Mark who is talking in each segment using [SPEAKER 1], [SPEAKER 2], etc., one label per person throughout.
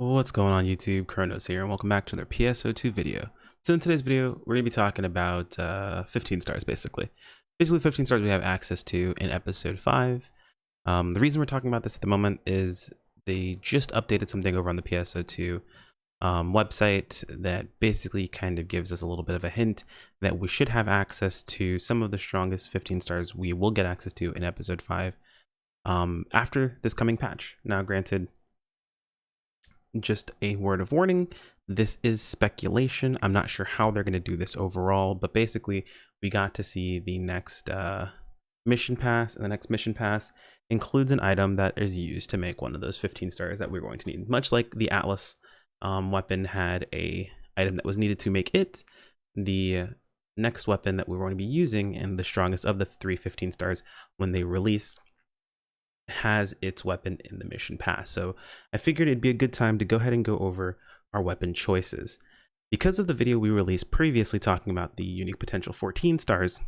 [SPEAKER 1] What's going on YouTube? Chronos here and welcome back to another PSO2 video. So in today's video, we're going to be talking about 15 stars basically. Basically 15 stars we have access to in episode 5. The reason we're talking about this at the moment is they just updated something over on the PSO2 website that basically kind of gives us a little bit of a hint that we should have access to some of the strongest 15 stars we will get access to in episode 5 after this coming patch. Now granted, just a word of warning, this is speculation. I'm not sure how they're going to do this overall, but basically we got to see the next mission pass, and the next mission pass includes an item that is used to make one of those 15 stars that we're going to need. Much like the Atlas weapon had a item that was needed to make it, the next weapon that we're going to be using, and the strongest of the 15 stars when they release, has its weapon in the mission pass. So I figured it'd be a good time to go ahead and go over our weapon choices. Because of the video we released previously talking about the unique potential 14 stars,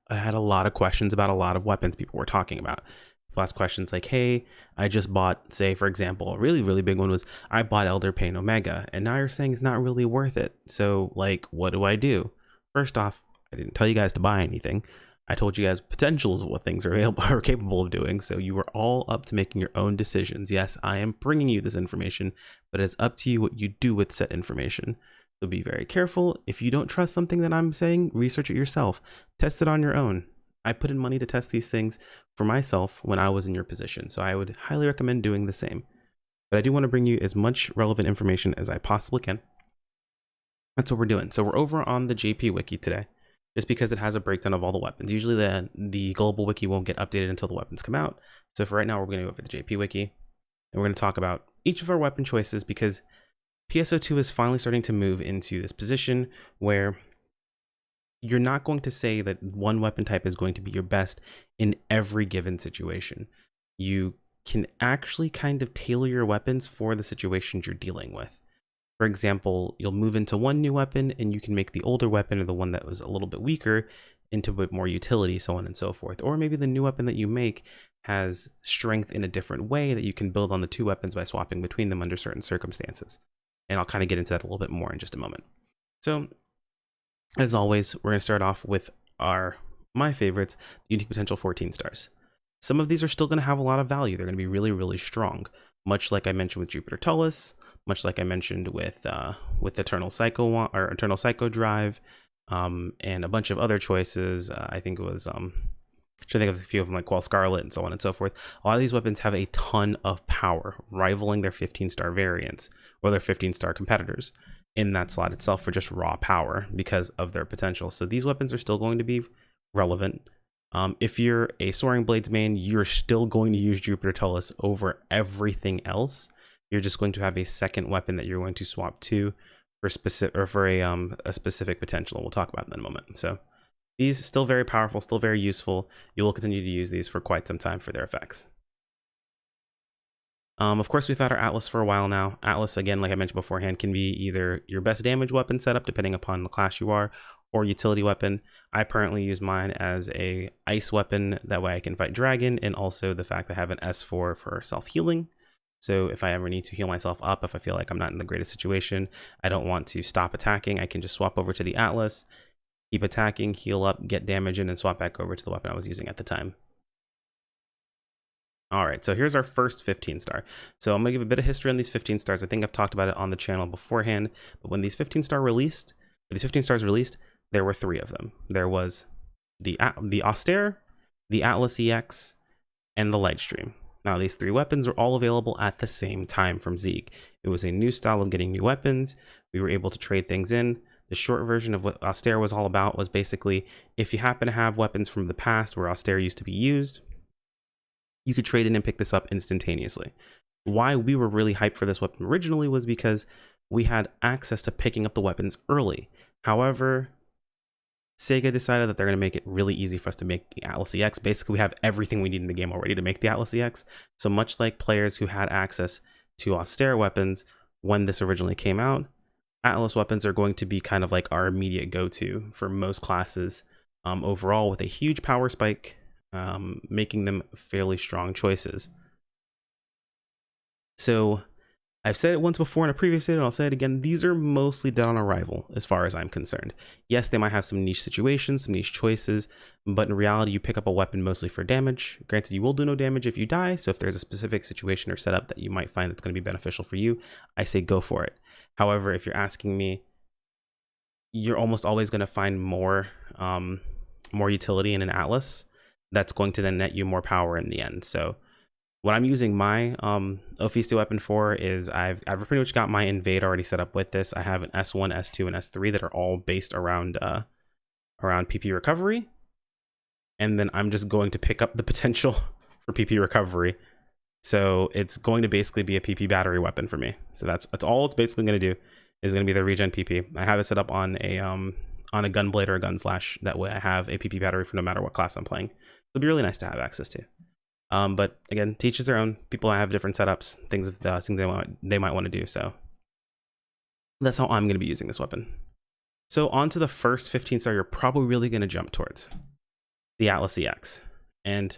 [SPEAKER 1] I had a lot of questions about a lot of weapons people were talking about. People asked questions like, hey, I just bought, say for example, a really big one was, I bought Elder Pain Omega, and now you're saying it's not really worth it. So like, what do I do? First off, I didn't tell you guys to buy anything. I told you guys potentials of what things are able or capable of doing, so you are all up to making your own decisions. Yes, I am bringing you this information, but it's up to you what you do with said information. So be very careful. If you don't trust something that I'm saying, research it yourself. Test it on your own. I put in money to test these things for myself when I was in your position, so I would highly recommend doing the same. But I do want to bring you as much relevant information as I possibly can. That's what we're doing. So we're over on the JP Wiki today, just because it has a breakdown of all the weapons. Usually the global wiki won't get updated until the weapons come out. So for right now, we're going to go over the JP wiki, and we're going to talk about each of our weapon choices, because PSO2 is finally starting to move into this position where you're not going to say that one weapon type is going to be your best in every given situation. You can actually kind of tailor your weapons for the situations you're dealing with. For example, you'll move into one new weapon and you can make the older weapon, or the one that was a little bit weaker, into a bit more utility, so on and so forth. Or maybe the new weapon that you make has strength in a different way that you can build on the two weapons by swapping between them under certain circumstances. And I'll kind of get into that a little bit more in just a moment. So, as always, we're going to start off with my favorites, the unique potential 14 stars. Some of these are still going to have a lot of value. They're going to be really strong, much like I mentioned with Jupiter Tullus, much like I mentioned with Eternal Psycho Drive, and a bunch of other choices. I think it was I'm trying to think of a few of them, like Quell Scarlet and so on and so forth. A lot of these weapons have a ton of power, rivaling their 15-star variants or their 15-star competitors in that slot itself for just raw power because of their potential. So these weapons are still going to be relevant. If you're a Soaring Blades main, you're still going to use Jupiter Tullus over everything else. You're just going to have a second weapon that you're going to swap to for a specific potential, and we'll talk about that in a moment. So these still very powerful, still very useful. You will continue to use these for quite some time for their effects. Of course, we've had our Atlas for a while now. Atlas, again, like I mentioned beforehand, can be either your best damage weapon setup, depending upon the class you are, or utility weapon. I currently use mine as a ice weapon. That way I can fight dragon, and also the fact that I have an S4 for self-healing. So if I ever need to heal myself up, if I feel like I'm not in the greatest situation, I don't want to stop attacking, I can just swap over to the Atlas, keep attacking, heal up, get damage in, and swap back over to the weapon I was using at the time. All right, so here's our first 15 star. So I'm gonna give a bit of history on these 15 stars. I think I've talked about it on the channel beforehand, but when these 15 stars released, there were 3 of them. There was the Austere, the Atlas EX, and the Lightstream. Now these 3 weapons are all available at the same time from Zeeg. It was a new style of getting new weapons. We were able to trade things in. The short version of what Austere was all about was basically, if you happen to have weapons from the past where Austere used to be used, you could trade in and pick this up instantaneously. Why we were really hyped for this weapon originally was because we had access to picking up the weapons early. However, SEGA decided that they're going to make it really easy for us to make the Atlas EX. Basically, we have everything we need in the game already to make the Atlas EX. So much like players who had access to Austere weapons when this originally came out, Atlas weapons are going to be kind of like our immediate go-to for most classes overall, with a huge power spike, making them fairly strong choices. So I've said it once before in a previous video, and I'll say it again. These are mostly dead on arrival, as far as I'm concerned. Yes, they might have some niche situations, some niche choices, but in reality, you pick up a weapon mostly for damage. Granted, you will do no damage if you die, so if there's a specific situation or setup that you might find that's going to be beneficial for you, I say go for it. However, if you're asking me, you're almost always going to find more utility in an Atlas that's going to then net you more power in the end. So what I'm using my Affixing weapon for is I've pretty much got my invade already set up with this. I have an S1, S2, and S3 that are all based around PP recovery, and then I'm just going to pick up the potential for PP recovery. So it's going to basically be a PP battery weapon for me. So that's all it's basically going to do, is going to be the regen PP. I have it set up on a gunblade or a gunslash. That way I have a PP battery for no matter what class I'm playing. It'll be really nice to have access to. But again, to each their own. People have different setups, things they might want to do. So that's how I'm going to be using this weapon. So on to the first 15 star you're probably really going to jump towards, the Atlas EX. And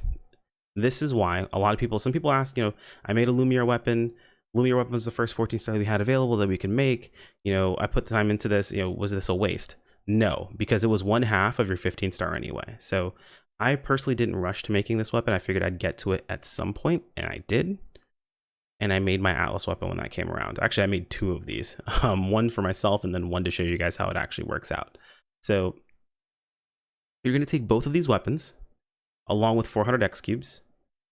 [SPEAKER 1] this is why some people ask, I made a Lumiere weapon. Lumiere weapon was the first 14 star we had available that we can make. I put the time into this, was this a waste? No, because it was 1/2 of your 15 star anyway. So I personally didn't rush to making this weapon. I figured I'd get to it at some point, and I did. And I made my Atlas weapon when that came around. Actually, I made 2 of these. One for myself, and then one to show you guys how it actually works out. So you're going to take both of these weapons, along with 400 X cubes,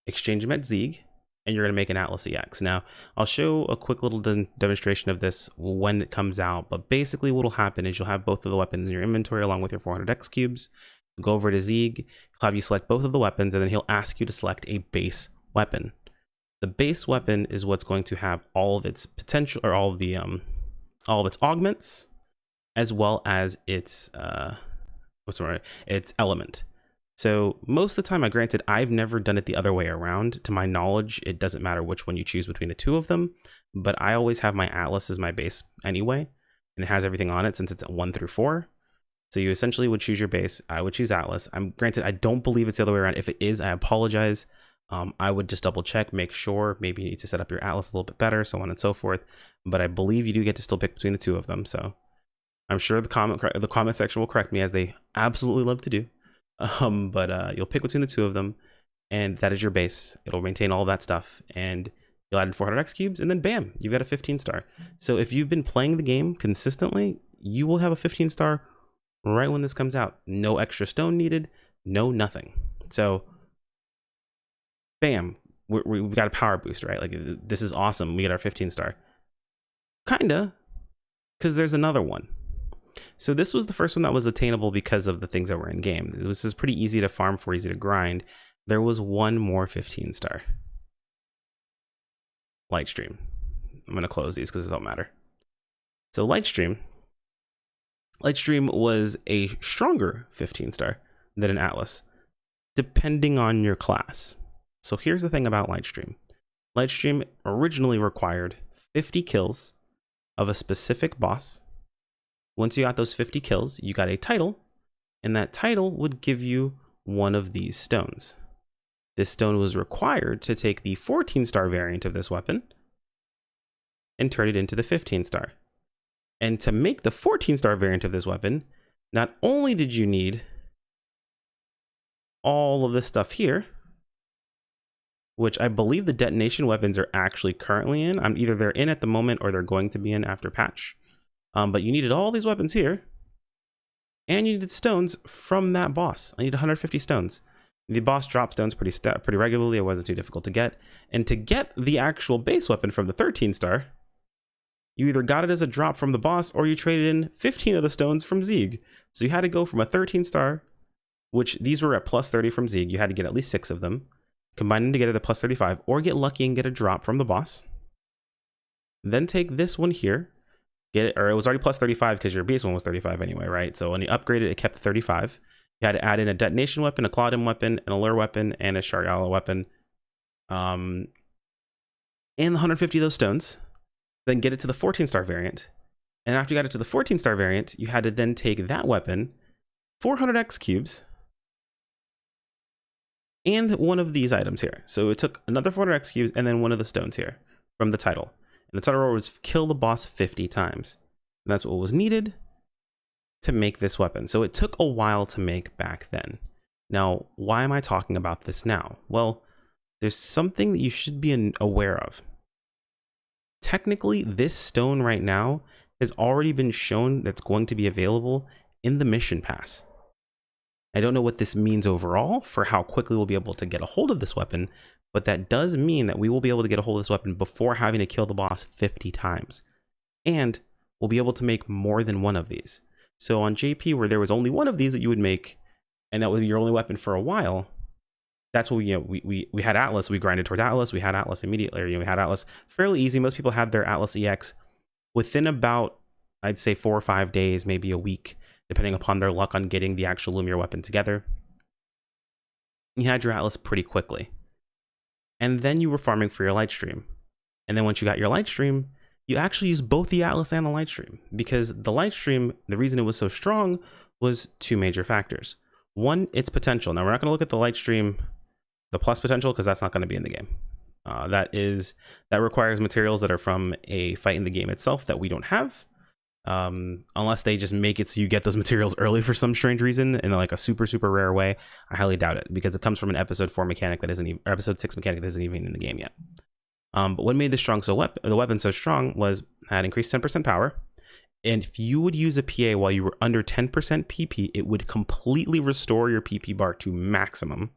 [SPEAKER 1] exchange them at Zeeg, and you're going to make an Atlas EX. Now, I'll show a quick little demonstration of this when it comes out, but basically what will happen is you'll have both of the weapons in your inventory along with your 400 X cubes. Go over to Zeeg, he'll have you select both of the weapons, and then he'll ask you to select a base weapon. The base weapon is what's going to have all of its potential, or all of its augments, as well as its its element. So most of the time, granted, I've never done it the other way around. To my knowledge, it doesn't matter which one you choose between the 2 of them, but I always have my Atlas as my base anyway, and it has everything on it since it's at 1 through 4. So you essentially would choose your base. I would choose Atlas. Granted, I don't believe it's the other way around. If it is, I apologize. I would just double check, make sure. Maybe you need to set up your Atlas a little bit better, so on and so forth. But I believe you do get to still pick between the 2 of them. So I'm sure the comment section will correct me, as they absolutely love to do. But you'll pick between the 2 of them, and that is your base. It'll maintain all of that stuff, and you'll add in 400 X cubes, and then bam, you've got a 15 star. So if you've been playing the game consistently, you will have a 15 star right when this comes out. No extra stone needed, no nothing. So bam, we've got a power boost, right? Like, this is awesome. We get our 15 star. Kinda, because there's another one. So this was the first one that was attainable because of the things that were in game. This is pretty easy to farm for, easy to grind. There was one more 15 star. Lightstream. I'm going to close these because it don't matter. So Lightstream was a stronger 15 star than an Atlas, depending on your class. So here's the thing about Lightstream. Lightstream originally required 50 kills of a specific boss. Once you got those 50 kills, you got a title, and that title would give you one of these stones. This stone was required to take the 14 star variant of this weapon and turn it into the 15 star. And to make the 14 star variant of this weapon, not only did you need all of this stuff here, which I believe the detonation weapons are actually currently in. Either they're in at the moment or they're going to be in after patch. But you needed all these weapons here, and you needed stones from that boss. I need 150 stones. The boss dropped stones pretty regularly. It wasn't too difficult to get. And to get the actual base weapon from the 13 star, you either got it as a drop from the boss, or you traded in 15 of the stones from Zeeg. So you had to go from a 13 star, which these were at plus 30 from Zeeg. You had to get at least 6 of them, combine them together to plus 35, or get lucky and get a drop from the boss. Then take this one here, get it, or it was already plus 35 because your base one was 35 anyway, right? So when you upgraded, it kept 35. You had to add in a detonation weapon, a Claudin weapon, an Allure weapon, and a Shariala weapon. And the 150 of those stones. Then get it to the 14 star variant. And after you got it to the 14 star variant, you had to then take that weapon, 400 X cubes, and one of these items here. So it took another 400 X cubes and then one of the stones here from the title. And the tutorial was kill the boss 50 times. And that's what was needed to make this weapon. So it took a while to make back then. Now, why am I talking about this now? Well, there's something that you should be aware of. Technically, this stone right now has already been shown that's going to be available in the mission pass. I don't know what this means overall for how quickly we'll be able to get a hold of this weapon, but that does mean that we will be able to get a hold of this weapon before having to kill the boss 50 times. And we'll be able to make more than one of these. So on JP, where there was only one of these that you would make, and that would be your only weapon for a while, that's what we had Atlas. We grinded towards Atlas. We had Atlas immediately. We had Atlas fairly easy. Most people had their Atlas EX within about, I'd say, 4 or 5 days, maybe a week, depending upon their luck on getting the actual Lumiere weapon together. You had your Atlas pretty quickly. And then you were farming for your light stream. And then once you got your light stream, you actually used both the Atlas and the light stream, because the light stream, the reason it was so strong was 2 major factors. One, its potential. Now, we're not going to look at the light stream, the plus potential, because that's not going to be in the game. That requires materials that are from a fight in the game itself that we don't have, unless they just make it so you get those materials early for some strange reason in like a super rare way. I highly doubt it, because it comes from an episode 4 mechanic that isn't even, or episode 6 mechanic that isn't even in the game yet. But what made this the weapon so strong was had increased 10% power. And if you would use a PA while you were under 10% PP, it would completely restore your PP bar to maximum.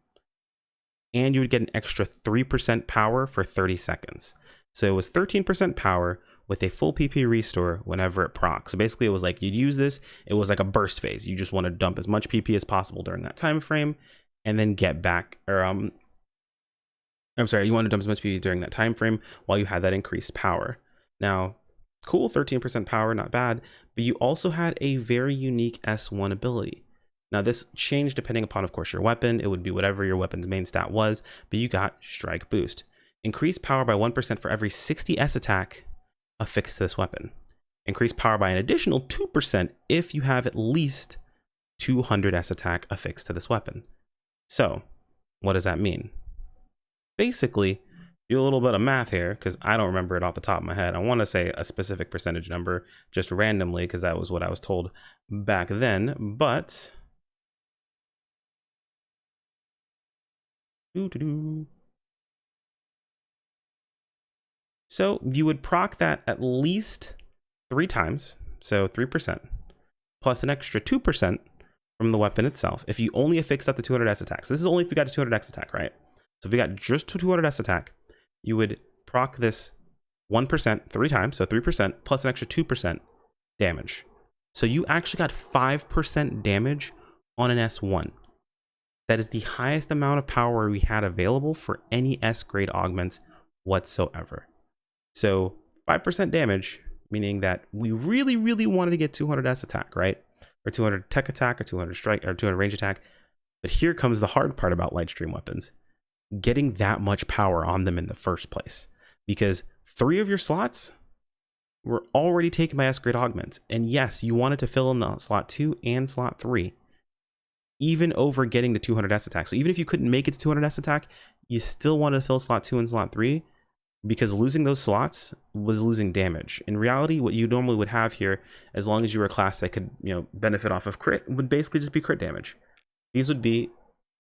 [SPEAKER 1] And you would get an extra 3% power for 30 seconds. So it was 13% power with a full PP restore whenever it procs. So basically it was like you'd use this, it was like a burst phase. You just want to dump as much PP as possible during that time frame and then get back, or you want to dump as much PP during that time frame while you had that increased power. Now, cool, 13% power, not bad, but you also had a very unique S1 ability. Now this changed depending upon, of course, your weapon. It would be whatever your weapon's main stat was, but you got Strike Boost. Increased power by 1% for every 60 S attack affixed to this weapon. Increased power by an additional 2% if you have at least 200 S attack affixed to this weapon. So, what does that mean? Basically, do a little bit of math here, because I don't remember it off the top of my head. I want to say a specific percentage number just randomly, because that was what I was told back then, but so you would proc that at least 3 times, so 3%, plus an extra 2% from the weapon itself if you only affixed up to 200 S attacks. This is only if you got to 200 X attack, right? So if you got just 200 S attack, you would proc this 1% 3 times, so 3%, plus an extra 2% damage. So you actually got 5% damage on an S1. That is the highest amount of power we had available for any S grade augments whatsoever. So 5% damage, meaning that we really wanted to get 200 S attack, right? Or 200 tech attack, or 200 strike, or 200 range attack. But here comes the hard part about light stream weapons. Getting that much power on them in the first place. Because 3 of your slots were already taken by S grade augments. And yes, you wanted to fill in the slot 2 and slot 3. Even over getting the 200 S attack. So even if you couldn't make it to 200 S attack, you still wanted to fill slot 2 and slot 3, because losing those slots was losing damage. In reality, what you normally would have here, as long as you were a class that could, benefit off of crit, would basically just be crit damage. These would be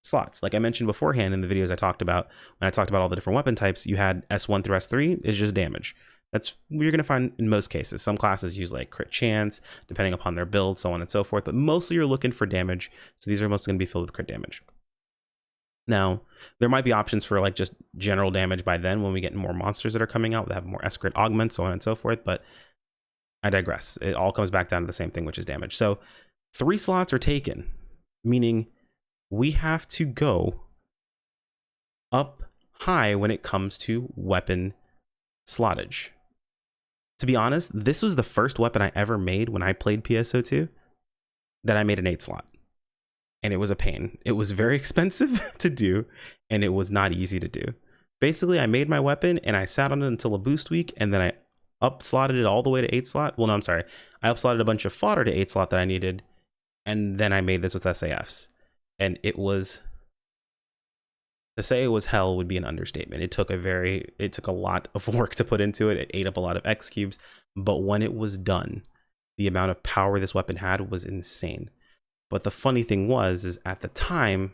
[SPEAKER 1] slots. Like I mentioned beforehand in the videos I talked about, when I talked about all the different weapon types, you had S1 through S3 is just damage. That's what you're going to find in most cases. Some classes use like crit chance, depending upon their build, so on and so forth. But mostly you're looking for damage. So these are mostly going to be filled with crit damage. Now, there might be options for like just general damage by then when we get more monsters that are coming out that have more S-crit augments, so on and so forth. But I digress. It all comes back down to the same thing, which is damage. So 3 slots are taken, meaning we have to go up high when it comes to weapon slottage. To be honest, this was the first weapon I ever made when I played PSO2 that I made an 8 slot. And it was a pain. It was very expensive to do, and it was not easy to do. Basically, I made my weapon and I sat on it until a boost week, and then I up slotted it all the way to 8 slot. Well, no, I'm sorry. I up slotted a bunch of fodder to 8 slot that I needed, and then I made this with SAFs. And it was To say it was hell would be an understatement. It took a lot of work to put into it. It ate up a lot of X cubes, but when it was done, the amount of power this weapon had was insane. But the funny thing is at the time,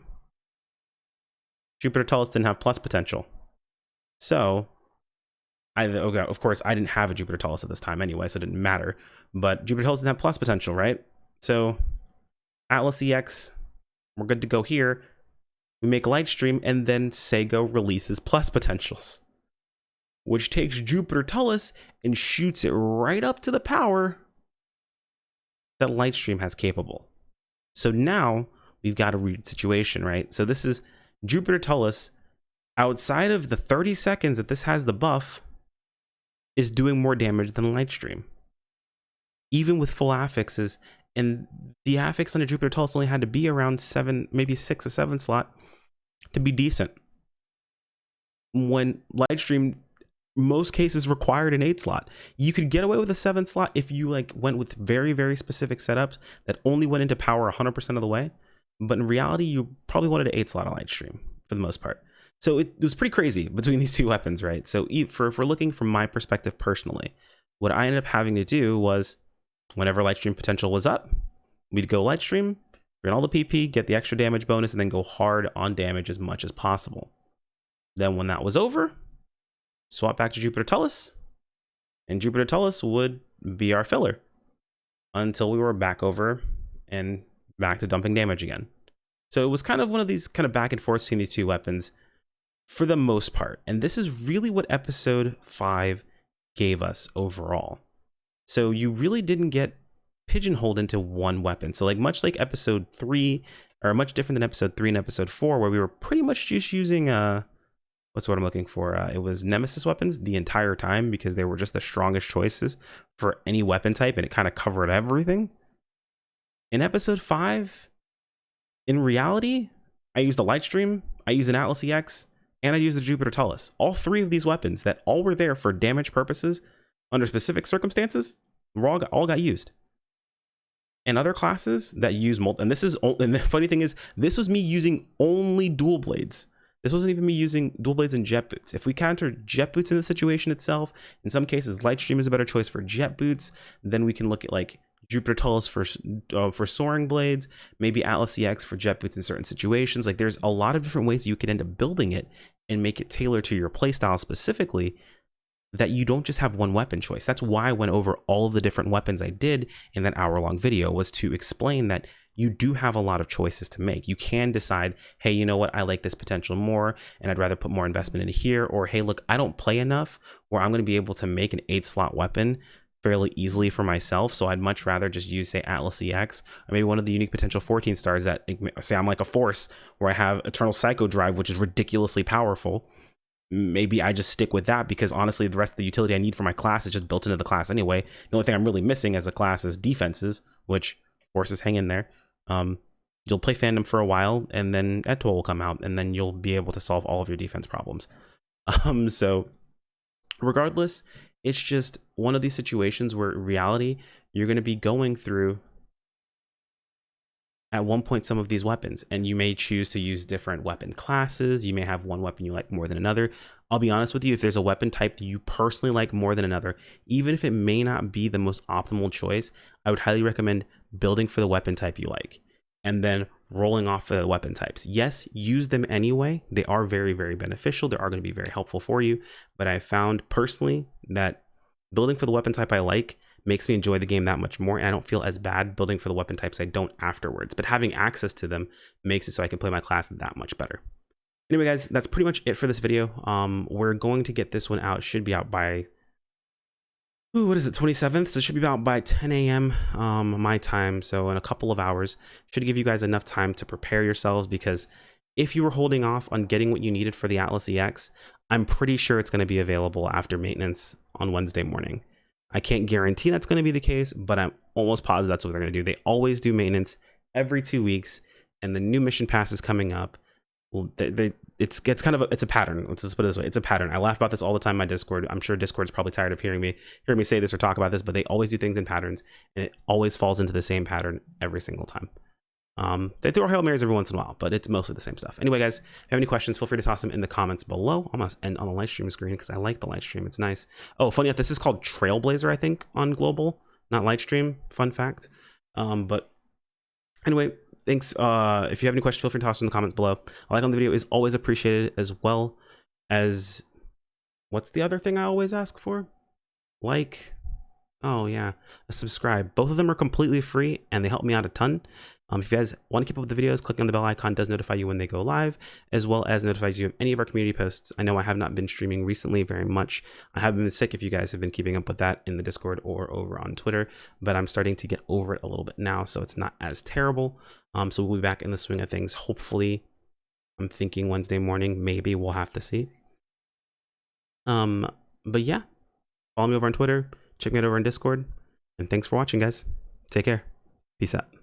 [SPEAKER 1] Jupiter Tullus didn't have plus potential. So, of course, I didn't have a Jupiter Tullus at this time anyway, so it didn't matter. But Jupiter Tullus didn't have plus potential, right? So, Atlas EX, we're good to go here. We make Lightstream, and then SEGA releases plus potentials, which takes Jupiter Tullus and shoots it right up to the power that Lightstream has capable. So now we've got a weird situation, right? So this is Jupiter Tullus, outside of the 30 seconds that this has the buff, is doing more damage than Lightstream, even with full affixes. And the affix on a Jupiter Tullus only had to be around 7, maybe 6 or 7 slot to be decent, when Lightstream most cases required an 8 slot. You could get away with a 7 slot if you went with very, very specific setups that only went into power 100% of the way, but in reality you probably wanted an 8 slot on Lightstream for the most part. So it was pretty crazy between these two weapons, right? So if we're looking from my perspective personally, what I ended up having to do was, whenever Lightstream potential was up, we'd go Lightstream, run all the PP, get the extra damage bonus, and then go hard on damage as much as possible. Then when that was over, swap back to Jupiter Tullus, and Jupiter Tullus would be our filler until we were back over and back to dumping damage again. So it was kind of one of these kind of back and forth between these two weapons for the most part. And this is really what episode 5 gave us overall. So you really didn't get pigeonholed into one weapon. So much like episode 3, or much different than episode 3 and episode 4, where we were pretty much just using what's what I'm looking for? It was Nemesis weapons the entire time, because they were just the strongest choices for any weapon type, and it kind of covered everything. In episode 5, in reality, I used a Lightstream, I used an Atlas EX, and I used a Jupiter Tullus. All 3 of these weapons that all were there for damage purposes under specific circumstances, all got used. And other classes that use and the funny thing is, this was me using only dual blades. This wasn't even me using dual blades and jet boots. If we counter jet boots in the situation itself, in some cases Lightstream is a better choice for jet boots. Then we can look at Jupiter Tullus for soaring blades, maybe Atlas EX for jet boots in certain situations. There's a lot of different ways you could end up building it and make it tailored to your playstyle specifically, that you don't just have one weapon choice. That's why I went over all of the different weapons I did in that hour-long video, was to explain that you do have a lot of choices to make. You can decide, hey, you know what, I like this potential more, and I'd rather put more investment into here, or hey, look, I don't play enough, or I'm going to be able to make an 8-slot weapon fairly easily for myself, so I'd much rather just use, say, Atlas EX, or maybe one of the unique potential 14 stars that, say I'm like a Force, where I have Eternal Psycho Drive, which is ridiculously powerful. Maybe I just stick with that, because honestly the rest of the utility I need for my class is just built into the class anyway. The only thing I'm really missing as a class is defenses, which Forces hang in there. You'll play Fandom for a while, and then Etol will come out, and then you'll be able to solve all of your defense problems. So regardless, it's just one of these situations where in reality you're going to be going through at one point some of these weapons, and you may choose to use different weapon classes. You may have one weapon you like more than another. I'll be honest with you, if there's a weapon type that you personally like more than another, even if it may not be the most optimal choice, I would highly recommend building for the weapon type you like, and then rolling off the weapon types. Yes, use them anyway. They are very, very beneficial. They are going to be very helpful for you, but I found personally that building for the weapon type I like makes me enjoy the game that much more, and I don't feel as bad building for the weapon types I don't afterwards. But having access to them makes it so I can play my class that much better. Anyway, guys, that's pretty much it for this video. We're going to get this one out. Should be out by, what is it, 27th? So it should be out by 10 a.m. My time. So in a couple of hours. Should give you guys enough time to prepare yourselves, because if you were holding off on getting what you needed for the Atlas EX, I'm pretty sure it's going to be available after maintenance on Wednesday morning. I can't guarantee that's going to be the case, but I'm almost positive that's what they're going to do. They always do maintenance every 2 weeks, and the new mission pass is coming up. Well, it's kind of it's a pattern. Let's just put it this way: it's a pattern. I laugh about this all the time in my Discord. I'm sure Discord's probably tired of hearing me say this or talk about this, but they always do things in patterns, and it always falls into the same pattern every single time. They throw Hail Marys every once in a while, but it's mostly the same stuff. Anyway, guys, if you have any questions, feel free to toss them in the comments below. I'm going to end on the live stream screen because I like the live stream. It's nice. Oh, funny enough, this is called Trailblazer, I think, on global, not live stream. Fun fact. But anyway, thanks. If you have any questions, feel free to toss them in the comments below. A like on the video is always appreciated, as well as, what's the other thing I always ask for? Like, oh yeah, a subscribe. Both of them are completely free and they help me out a ton. If you guys want to keep up with the videos, clicking on the bell icon does notify you when they go live, as well as notifies you of any of our community posts. I know I have not been streaming recently very much. I have been sick if you guys have been keeping up with that in the Discord or over on Twitter, but I'm starting to get over it a little bit now, so it's not as terrible. So we'll be back in the swing of things. Hopefully, I'm thinking Wednesday morning, maybe. We'll have to see. But yeah, follow me over on Twitter, check me out over on Discord, and thanks for watching, guys. Take care. Peace out.